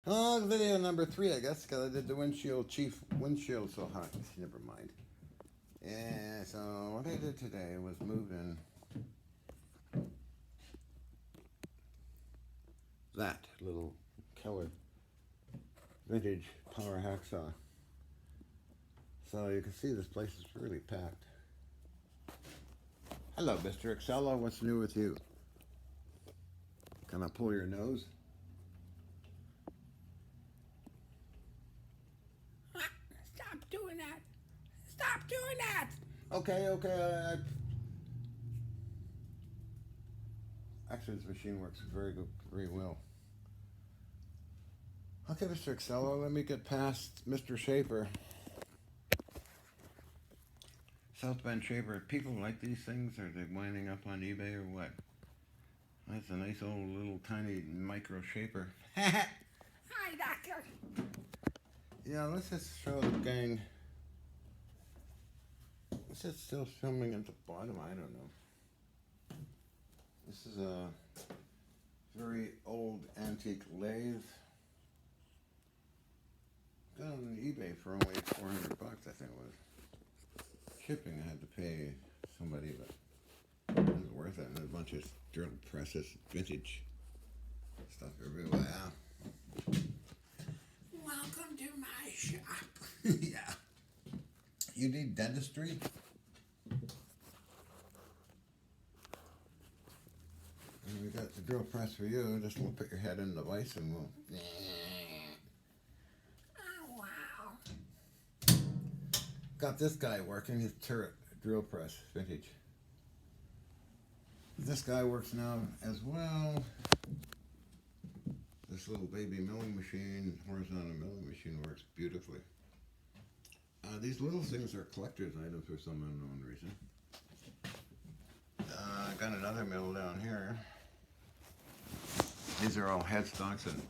Oh, video number 3, I guess, because I did the chief windshield so hot. Never mind. Yeah, so what I did today was moved in that little Keller vintage power hacksaw. So you can see this place is really packed. Hello, Mr. Excella. What's new with you? Can I pull your nose? Stop doing that! Stop doing that! Okay. Actually, this machine works very well. Okay, Mr. Excella, let me get past Mr. Shaper. South Bend Shaper. People like these things? Are they winding up on eBay or what? That's a nice old little tiny micro shaper. Hi, Doctor! Yeah, let's just show the gang. Is it still filming at the bottom? I don't know. This is a very old antique lathe. Got it on eBay for only $400, I think it was. Shipping I had to pay somebody, but it wasn't worth it. And there's a bunch of drill presses, vintage stuff everywhere. Welcome to my shop. Yeah. You need dentistry? And we got the drill press for you. Just we'll put your head in the vise and we'll. Oh, wow. Got this guy working his turret drill press, vintage. This guy works now as well. This little baby milling machine, horizontal milling machine, works beautifully. These little things are collector's items for some unknown reason. I got another mill down here. These are all headstocks and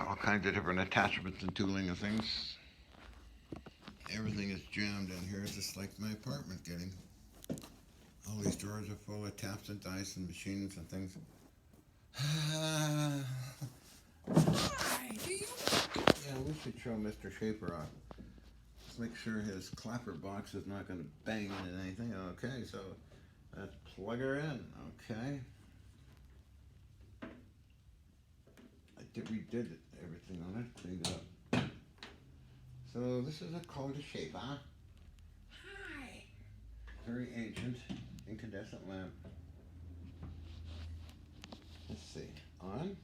all kinds of different attachments and tooling and things. Everything is jammed in here, just like my apartment getting. All these drawers are full of taps and dice and machines and things. Hi, do you? Yeah, we should show Mr. Shaper off. Let's make sure his clapper box is not going to bang into anything. Okay, so let's plug her in. Okay. We did everything on it, cleaned it up. So this is a called a shape, huh? Hi. Very ancient incandescent lamp. Let's see. On.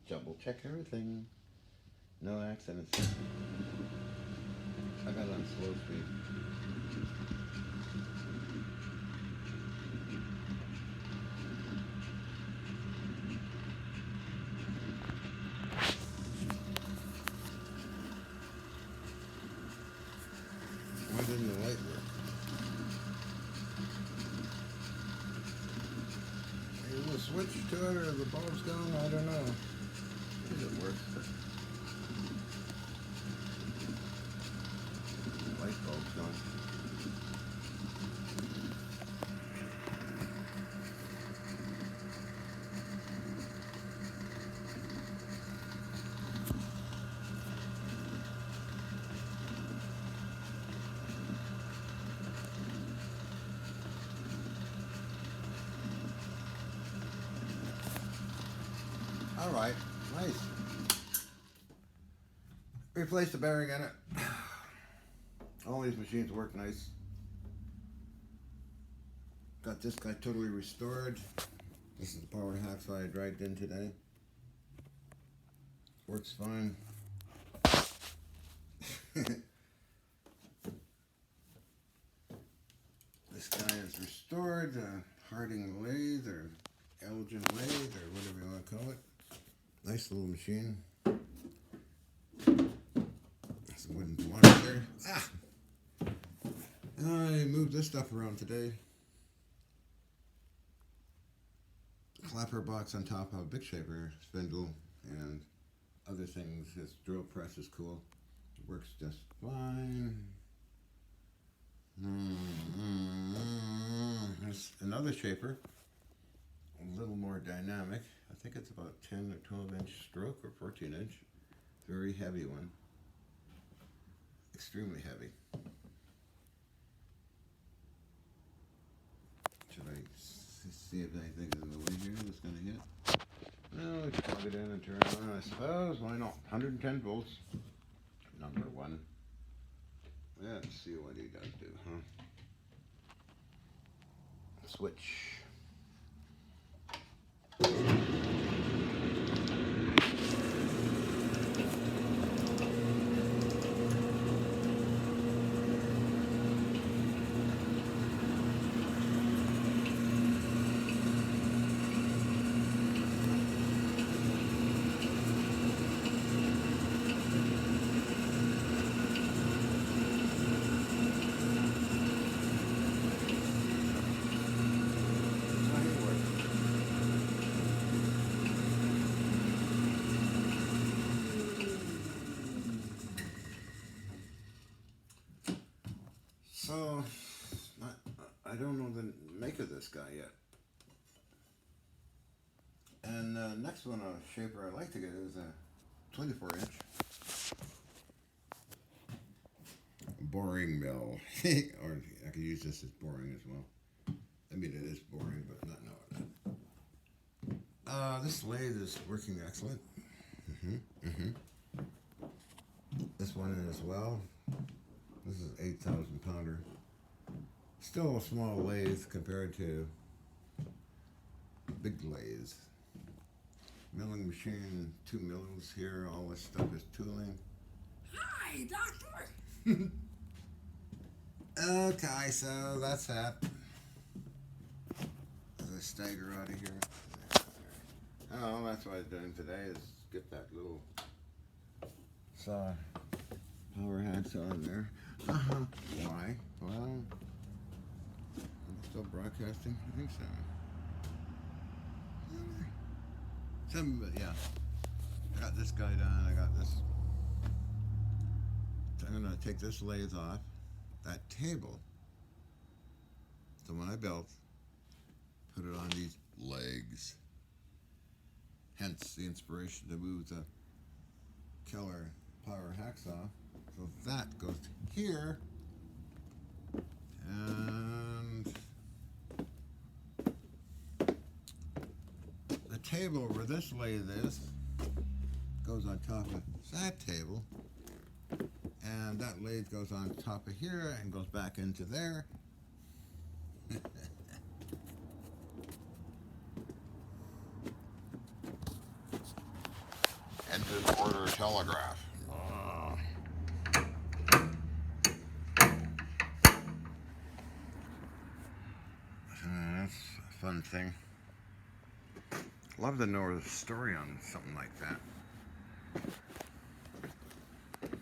Double check everything. No accidents. I got it on slow speed. Why didn't the light work? Maybe we'll switch to it or the bulb's gone, I don't know. Maybe it works. Light bulb's gone. Alright, nice. Replace the bearing in it. All these machines work nice. Got this guy totally restored. This is the power hacksaw I dragged in today. Works fine. This guy is restored. Harding lathe or Elgin lathe or whatever you want to call it. Nice little machine. Some wooden water there. I moved this stuff around today. Clapper box on top of a big shaper, spindle, and other things. His drill press is cool. It works just fine. There's another shaper, a little more dynamic. I think it's about 10 or 12 inch stroke or 14 inch. Very heavy one. Extremely heavy. Should I see if anything is in the way here that's going to hit? No, let's plug it in and turn it on, I suppose. Why not? 110 volts. Number one. Let's see what he does do, huh? Switch. So, I don't know the make of this guy yet. And next one, a shaper I like to get is a 24 inch boring mill. Or I could use this as boring as well. I mean, it is boring, but not that. This lathe is working excellent. This one as well. This is 8,000 pounder. Still a small lathe compared to big lathes. Milling machine, 2 mills here. All this stuff is tooling. Hi, doctor. Okay, so that's that. As I stagger out of here. Oh, that's what I'm doing today is get that little saw power hacksaw in there. Why? Well, I'm still broadcasting. I think so. Yeah. I got this guy done. I got this. So I'm gonna take this lathe off. That table, the one I built, put it on these legs. Hence the inspiration to move the killer power hacksaw. So that goes here, and the table where this lathe is goes on top of that table, and that lathe goes on top of here and goes back into there. And to order a telegraph. That's a fun thing. Love to know the story on something like that.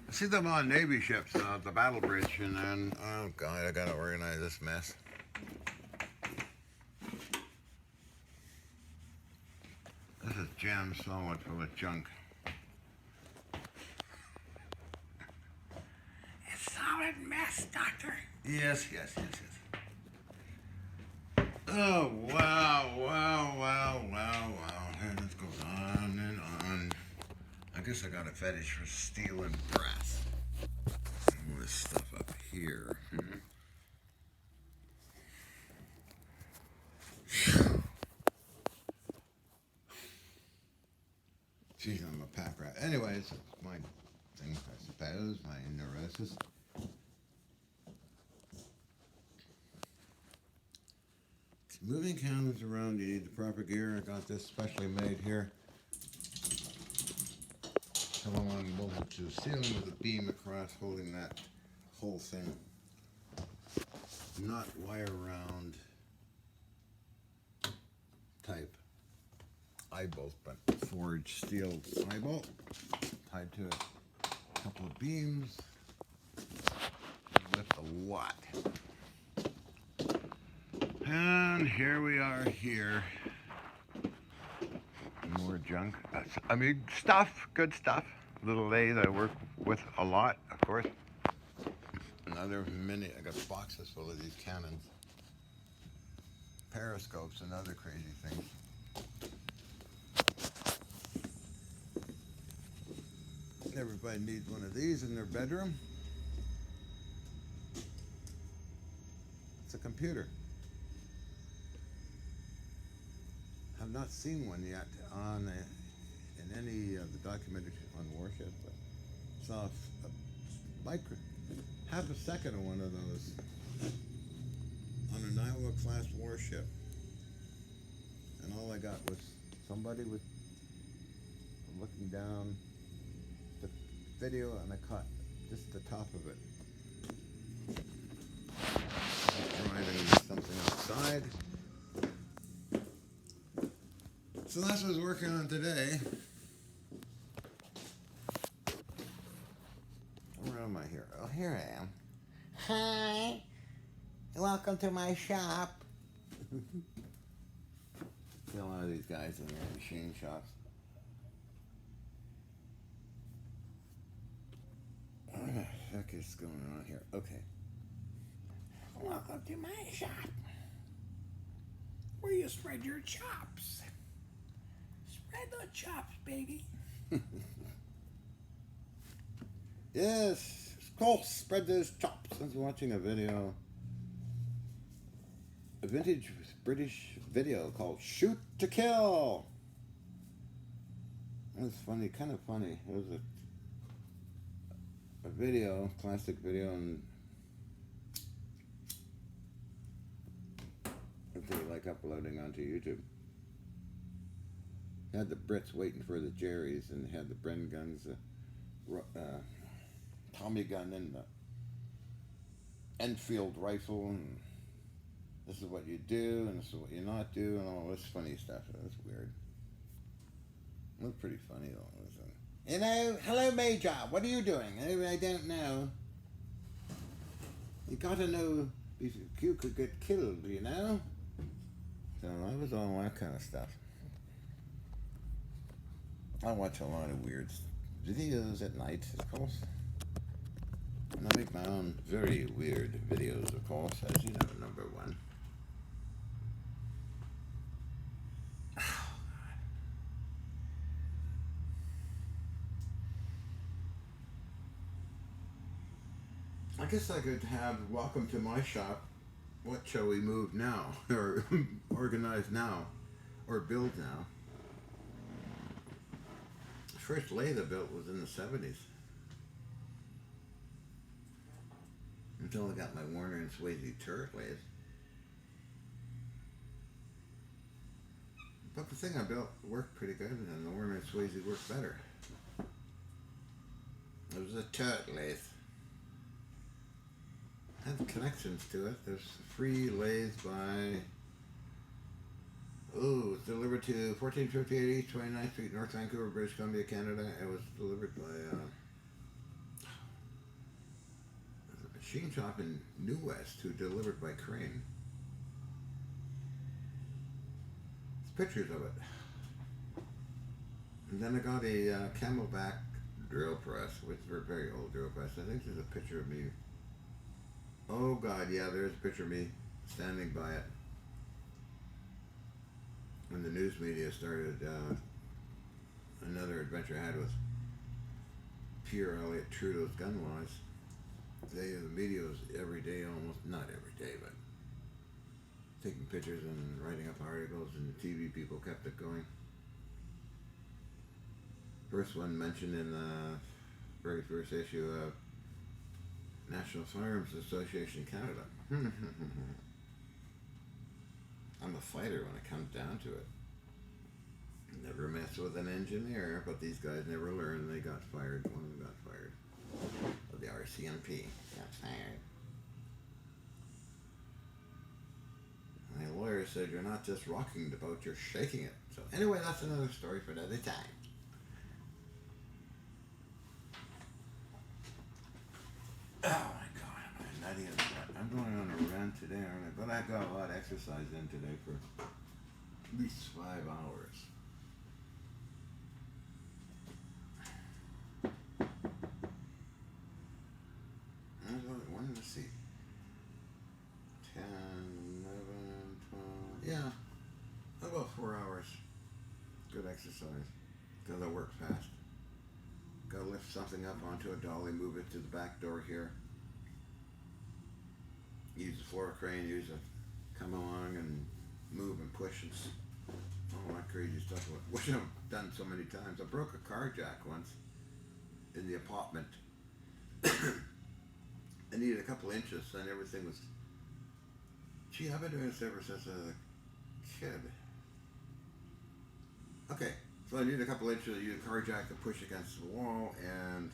I see them on Navy ships, the Battle Bridge, and then, oh God, I gotta organize this mess. This is jammed solid full of junk. It's solid mess, doctor. Yes. Oh, wow. And this goes on and on. I guess I got a fetish for steel and brass. All this stuff up here. Geez, I'm a pack rat. Anyways, it's my thing, I suppose, my neurosis. Moving counters around, you need the proper gear. I got this specially made here. Come along, bolted to the ceiling with a beam across, holding that whole thing. Not wire round type eye bolt, but forged steel eye bolt tied to a couple of beams with a lot. And here we are here. More junk. I mean, stuff, good stuff. Little lathe I work with a lot, of course. Another mini, I got boxes full of these cannons. Periscopes and other crazy things. Everybody needs one of these in their bedroom. It's a computer. I've not seen one yet in any of the documentaries on warship, but saw half a second of one of those on an Iowa class warship, and all I got was somebody with looking down the video, and I caught just the top of it. Driving something outside. So that's what I was working on today. Where am I here? Oh, here I am. Hi. Welcome to my shop. See a lot of these guys in their machine shops. What the heck is going on here? Okay. Welcome to my shop, where you spread your chops. Spread the chops, baby. Yes, of course, spread those chops. I was watching a video, a vintage British video called Shoot to Kill. It was funny, kind of funny. It was a video, classic video, and that they like uploading onto YouTube. They had the Brits waiting for the Jerrys, and they had the Bren guns, Tommy gun, and the Enfield rifle, and this is what you do, and this is what you not do, and all this funny stuff. It was weird. It was pretty funny though. You know, hello Major, what are you doing? I don't know. You gotta know you could get killed, you know? So I was all that kind of stuff. I watch a lot of weird videos at night, of course. And I make my own very weird videos, of course, as you know, number one. I guess I could have welcome to my shop. What shall we move now? Or organize now? Or build now? The first lathe I built was in the 70s. Until I got my Warner and Swayze turret lathe. But the thing I built worked pretty good, and the Warner and Swayze worked better. It was a turret lathe. Had connections to it. There's free lathes by... Oh, it's delivered to 1458 East 29th Street, North Vancouver, British Columbia, Canada. It was delivered by a machine shop in New West who delivered by crane. There's pictures of it. And then I got a Camelback drill press, which is a very old drill press. I think there's a picture of me. Oh God, yeah, there's a picture of me standing by it when the news media started another adventure I had with Pierre Elliott Trudeau's gun laws. The media was every day, almost, not every day, but taking pictures and writing up articles, and the TV people kept it going. First one mentioned in the very first issue of National Firearms Association Canada. I'm a fighter when it comes down to it. Never messed with an engineer, but these guys never learned. They got fired. One of them got fired. Of the RCMP got fired. My lawyer said, "You're not just rocking the boat, you're shaking it." So anyway, that's another story for another time. Oh my God, am I nutty as that? I'm going on a run today, aren't I? But I got a lot of exercise in today for at least 5 hours. I wanted to see. 10, 11, 12. Yeah, about 4 hours. Good exercise. Because I work fast. Gotta lift something up onto a dolly, move it to the back door here. Use the floor crane, come along and move and push and all that crazy stuff, which I've done so many times. I broke a car jack once in the apartment. I needed a couple inches and everything was, gee, I've been doing this ever since I was a kid. Okay, so I needed a couple inches, I used a car jack to push against the wall, and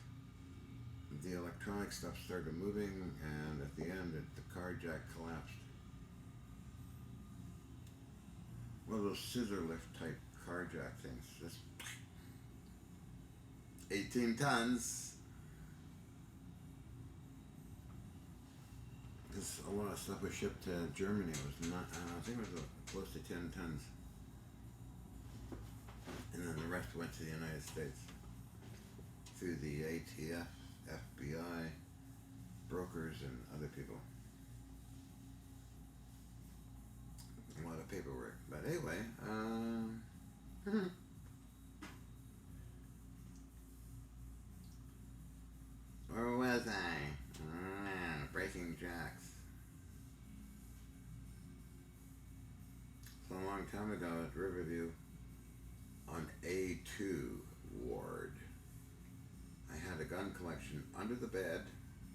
the electronic stuff started moving, and at the end the car jack collapsed. One of those scissor lift type car jack things. Just 18 tons. Because a lot of stuff was shipped to Germany. It was not, I think it was close to 10 tons. And then the rest went to the United States through the ATF, FBI, brokers, and other people. A lot of paperwork. But anyway, where was I? Breaking jacks. So a long time ago at Riverview, on A2 ward, I had a gun collection under the bed.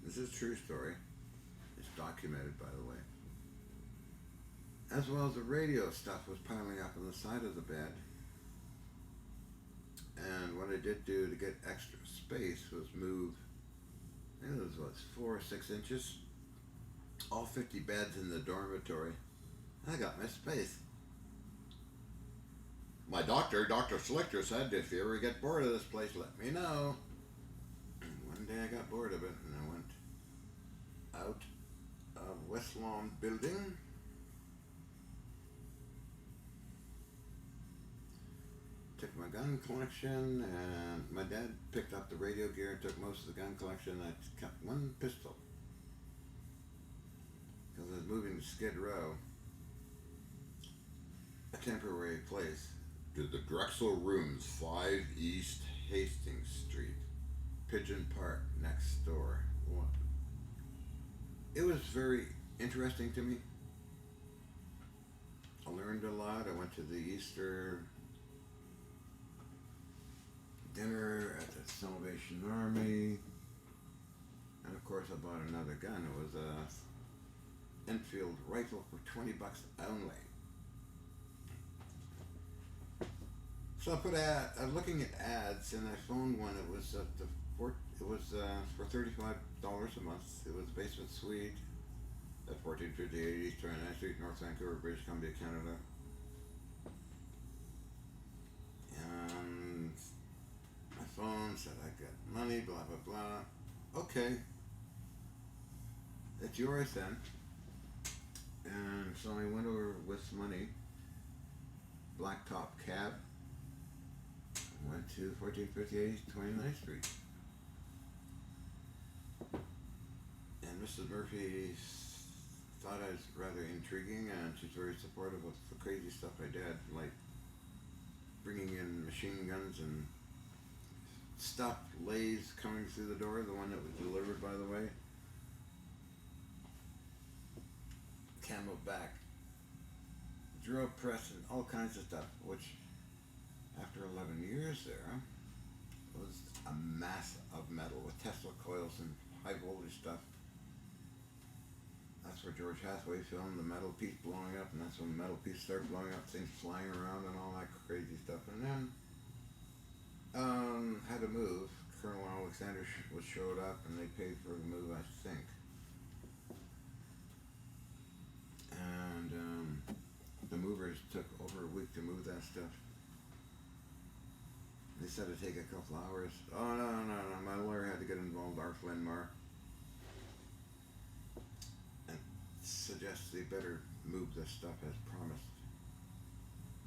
This is a true story. It's documented, by the way. As well as the radio stuff was piling up on the side of the bed. And what I did do to get extra space was move, I think it was what, 4 or 6 inches, all 50 beds in the dormitory. I got my space. My doctor, Dr. Slichter, said, if you ever get bored of this place, let me know. And one day I got bored of it and I went out of West Lawn building. Took my gun collection, and my dad picked up the radio gear and took most of the gun collection. I kept one pistol because I was moving to Skid Row, a temporary place, to the Drexel Rooms, 5 East Hastings Street, Pigeon Park, next door. It was very interesting to me. I learned a lot. I went to the Easter dinner at the Salvation Army, and of course I bought another gun. It was a Enfield rifle for $20 only. So I was looking at ads, and I found one. It was for $35 a month. It was basement suite at 1458 East 29th Street, North Vancouver, British Columbia, Canada. And my phone said I got money, blah blah blah. Okay, it's yours then. And so I went over with money, blacktop cab, went to 1458 29th Street. And Mrs. Murphy thought I was rather intriguing, and she's very supportive of the crazy stuff I did, like bringing in machine guns and stuffed Lathes coming through the door, the one that was delivered, by the way. Camelback drill press and all kinds of stuff, which after 11 years there was a mass of metal with Tesla coils and high voltage stuff. That's where George Hathaway filmed the metal piece blowing up, and that's when the metal piece started blowing up, things flying around and all that crazy stuff. And then had to move. Colonel Alexander showed up, and they paid for the move, I think. And the movers took over a week to move that stuff. They said it'd take a couple hours. Oh, no. My lawyer had to get involved, Arf Linmar, and suggest they better move this stuff as promised.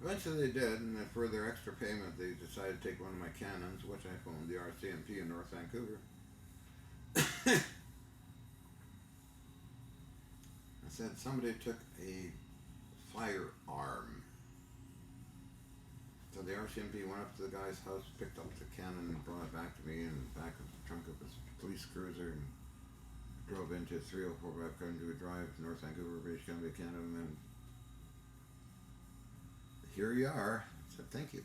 Eventually they did, and for their extra payment, they decided to take one of my cannons, which I owned, the RCMP in North Vancouver. I said somebody took a firearm. So the RCMP went up to the guy's house, picked up the cannon, and brought it back to me in the back of the trunk of his police cruiser, and drove into 304 Backcountry Drive, North Vancouver, British Columbia, Canada, and then here you are. I said, thank you.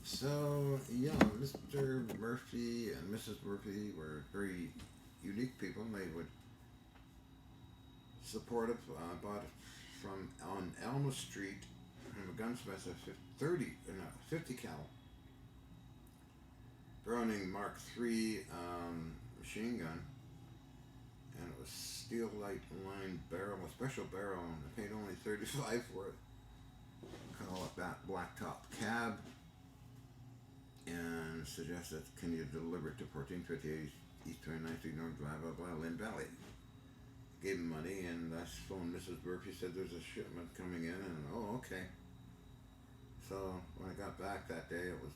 So, yeah, Mr. Murphy and Mrs. Murphy were very unique people. They would support it. Bought it from on Elma Street from a gunsmith, a 50 cal Browning Mark III machine gun, and it was steel light lined barrel, a special barrel, and I paid only $35 for it. Call it that blacktop cab, and suggested, can you deliver it to 1458 East 29th Street North, blah blah blah, Lynn Valley. Gave him money, and I phoned Mrs. Murphy, said there's a shipment coming in, and oh, okay. So when I got back that day, it was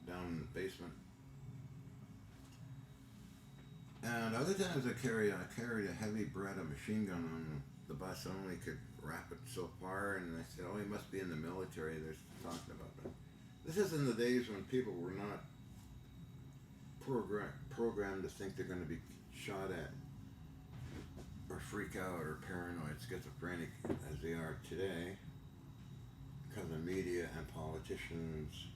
down in the basement. And other times I carried a heavy Beretta machine gun on the bus. I only could wrap it so far, and I said, oh, he must be in the military. They're talking about that. This is in the days when people were not programmed to think they're going to be shot at or freak out or paranoid, schizophrenic as they are today because of media and politicians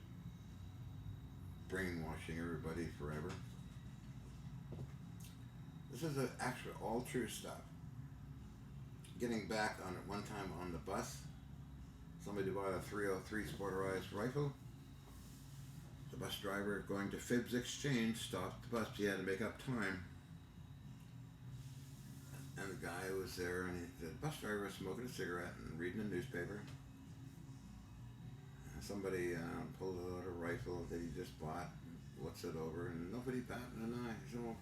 brainwashing everybody forever. This is actually all true stuff. Getting back on it one time on the bus, somebody bought a 303 Sporterized rifle. The bus driver going to Phibbs Exchange stopped the bus. He had to make up time. And the guy was there, and the bus driver was smoking a cigarette and reading a newspaper. And somebody pulled out a rifle that he just bought, looks it over, and nobody batted an eye. So,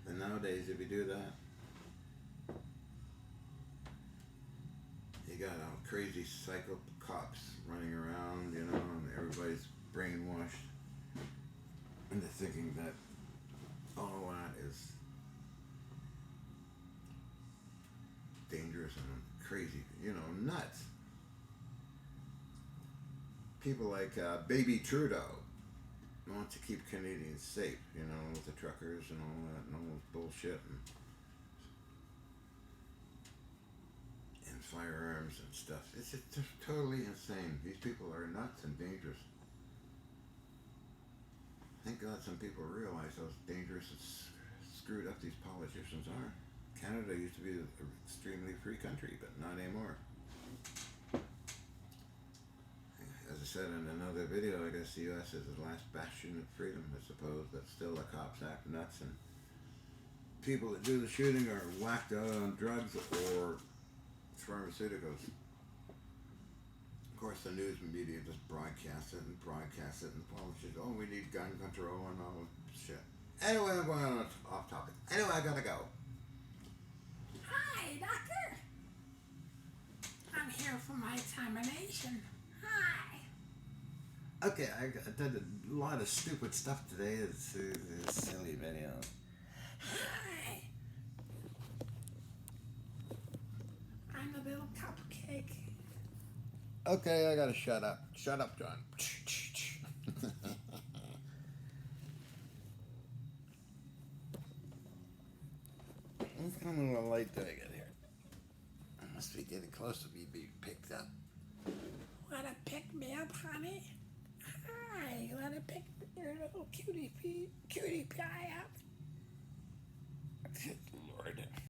and nowadays, if you do that, you got crazy psycho cops running around, you know, and everybody's brainwashed into thinking that all that is dangerous and crazy, you know, nuts. People like Baby Trudeau want to keep Canadians safe, you know, with the truckers and all that and all this bullshit and firearms and stuff. It's just totally insane. These people are nuts and dangerous. Thank God some people realize how dangerous and screwed up these politicians are. Canada used to be an extremely free country, but not anymore. As I said in another video, I guess the U.S. is the last bastion of freedom, I suppose, but still the cops act nuts, and people that do the shooting are whacked out on drugs or pharmaceuticals. Of course, the news media just broadcasts it and politicians, oh, we need gun control and all that shit. Anyway, I'm going on off topic. Anyway, I gotta go. Hi, doctor. I'm here for my examination. Hi. Okay, I did a lot of stupid stuff today. It's a silly video. Hi. I'm a little cupcake. Okay, I gotta shut up. Shut up, John. What kind of a light do I get here? I must be getting close to being picked up. Wanna pick me up, honey? Hi, you wanna pick your little cutie pie?